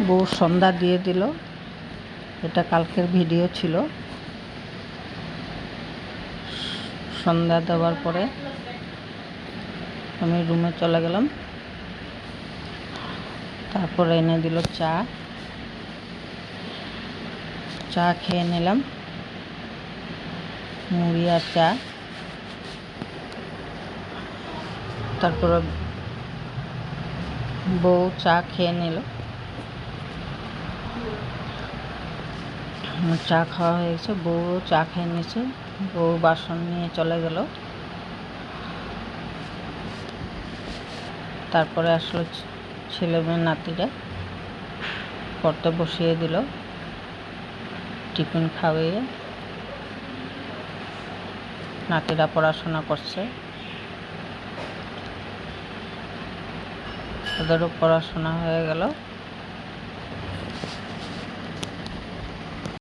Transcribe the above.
বউ সন্ধ্যা দিয়ে দিল। এটা কালকের ভিডিও ছিল। সন্ধ্যা দেওয়ার পরে আমি রুমে চলে গেলাম। তারপরে এনে দিল চা। চা খেয়ে নিলাম, মুড়ি আর চা। তারপরে বউ চা খেয়ে নিল। চা খাওয়া হয়ে গেছে, বউও চা খেয়ে নিয়েছে। বউ বাসন নিয়ে চলে গেল। তারপরে আসলো ছেলে মেয়ে নাতিরা, পড়তে বসিয়ে দিল। টিফিন খাওয়িয়ে নাতিরা পড়াশোনা করছে। ওদেরও পড়াশোনা হয়ে গেল।